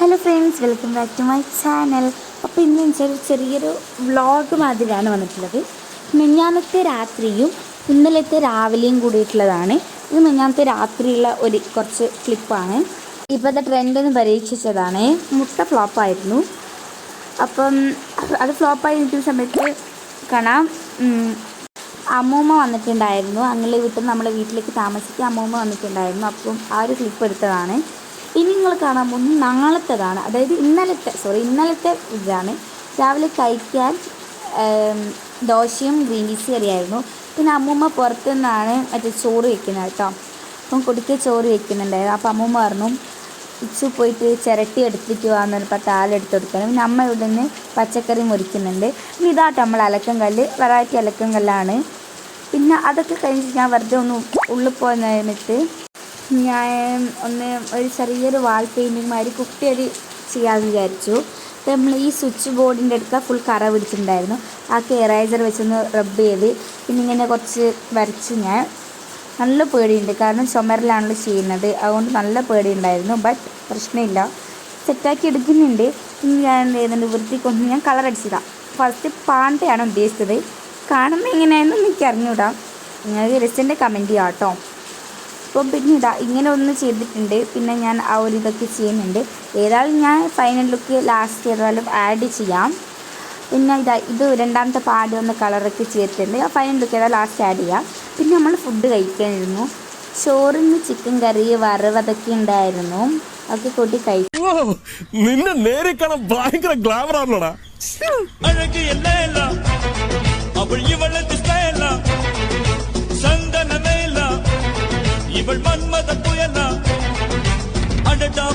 Hello friends, welcome back to my channel. അപ്പോൾ ഇന്ന് വെച്ചാൽ ചെറിയൊരു വ്ളോഗ് മാതിരിയാണ് വന്നിട്ടുള്ളത്. മിനിഞ്ഞാന്നത്തെ രാത്രിയും ഇന്നലത്തെ രാവിലെയും കൂടിയിട്ടുള്ളതാണ്. ഇത് മിനിഞ്ഞാന്നത്തെ രാത്രിയുള്ള കുറച്ച് ക്ലിപ്പാണ്. ഇപ്പോഴത്തെ ട്രെൻഡൊന്ന് പരീക്ഷിച്ചതാണ്. മുട്ട ഫ്ലോപ്പായിരുന്നു. അപ്പം അത് ഫ്ലോപ്പായി നിൽക്കുന്ന സമയത്ത് കാണാം അമ്മൂമ്മ വന്നിട്ടുണ്ടായിരുന്നു. അങ്ങനെ വീട്ടിൽ നമ്മളെ വീട്ടിലേക്ക് താമസിക്കാൻ അമ്മൂമ്മ വന്നിട്ടുണ്ടായിരുന്നു. അപ്പം ആ ഒരു ക്ലിപ്പ് എടുത്തതാണ്. ഇനി നിങ്ങൾ കാണാൻ പോകുന്നത് നാളത്തേതാണ്. അതായത് ഇന്നലത്തെ ഇതാണ്. രാവിലെ കഴിക്കാൻ ദോശയും ഗ്രീൻ പീസ് കറിയായിരുന്നു. പിന്നെ അമ്മൂമ്മ പുറത്തു നിന്നാണ് ചോറ് വയ്ക്കുന്നത് കേട്ടോ. അപ്പം കുടിക്ക് ചോറ് വയ്ക്കുന്നുണ്ടായിരുന്നു. അപ്പം അമ്മൂമ്മ പറഞ്ഞു ഇച്ചു പോയിട്ട് ചിരട്ടി എടുത്തിട്ട് പോകാമെന്ന് പറഞ്ഞപ്പോൾ താലെടുത്ത് കൊടുക്കണം. പിന്നെ അമ്മ ഇവിടെ നിന്ന് പച്ചക്കറി മുറിക്കുന്നുണ്ട്. പിന്നെ ഇതാട്ടോ നമ്മൾ അലക്കം കല്ല്, വെറൈറ്റി അലക്കം കല്ലാണ്. പിന്നെ അതൊക്കെ കഴിഞ്ഞിട്ട് ഞാൻ വെറുതെ ഒന്ന് ഉള്ളിൽ പോയിട്ട് ഞാൻ ഒരു ചെറിയൊരു വാൾ പെയിൻറ്റിങ് മാതിരി കുട്ടിയൊരു ചെയ്യാമെന്ന് വിചാരിച്ചു. അപ്പോൾ നമ്മൾ ഈ സ്വിച്ച് ബോർഡിൻ്റെ അടുക്ക ഫുൾ കറ പിടിച്ചിട്ടുണ്ടായിരുന്നു. ആൾക്ക് എറൈസർ വെച്ചൊന്ന് റബ്ബ് ചെയ്ത് പിന്നെ ഇങ്ങനെ കുറച്ച് വരച്ച് ഞാൻ നല്ല പേടിയുണ്ട്. കാരണം ചുമരിലാണല്ലോ ചെയ്യുന്നത്, അതുകൊണ്ട് നല്ല പേടിയുണ്ടായിരുന്നു. ബട്ട് പ്രശ്നമില്ല, സെറ്റാക്കി എടുക്കുന്നുണ്ട്. പിന്നെ ഞാൻ എന്ത് ചെയ്യുന്നുണ്ട്, വൃത്തിക്കൊന്ന് ഞാൻ കളർ അടിച്ചതാണ്. ഫസ്റ്റ് പാണ്ടയാണ് ഉദ്ദേശിച്ചത്. കാണുമ്പോൾ എങ്ങനെയാണെന്ന് എനിക്ക് അറിഞ്ഞൂടാം. നിങ്ങൾക്ക് രസത്തിൻ്റെ കമൻറ്റ് ചെയ്യാം കേട്ടോ. അപ്പം പിന്നെ ഇങ്ങനെ ഒന്ന് ചെയ്തിട്ടുണ്ട്. പിന്നെ ഞാൻ ആ ഒരു ഇതൊക്കെ ചെയ്യുന്നുണ്ട്. ഏതായാലും ഞാൻ ഫൈനൽ ലുക്ക് ലാസ്റ്റ് ഏതായാലും ആഡ് ചെയ്യാം. പിന്നെ ഇത് രണ്ടാമത്തെ പാട് ഒന്ന് കളറൊക്കെ ചെയ്തിട്ടുണ്ട്. ആ ഫൈനൽ ലുക്ക് ഏതായാലും ലാസ്റ്റ് ആഡ് ചെയ്യാം. പിന്നെ നമ്മൾ ഫുഡ് കഴിക്കാനിരുന്നു. ചോറിന് ചിക്കൻ കറി, വറവ് അതൊക്കെ ഉണ്ടായിരുന്നു. അതൊക്കെ കൂട്ടി കഴിച്ചു. നിന്നെ നേരെ കാണാൻ ഭയങ്കര ഗ്ലാമർ ആണല്ലോടാ. ഇവൾ മന്മത പുയല അടടാ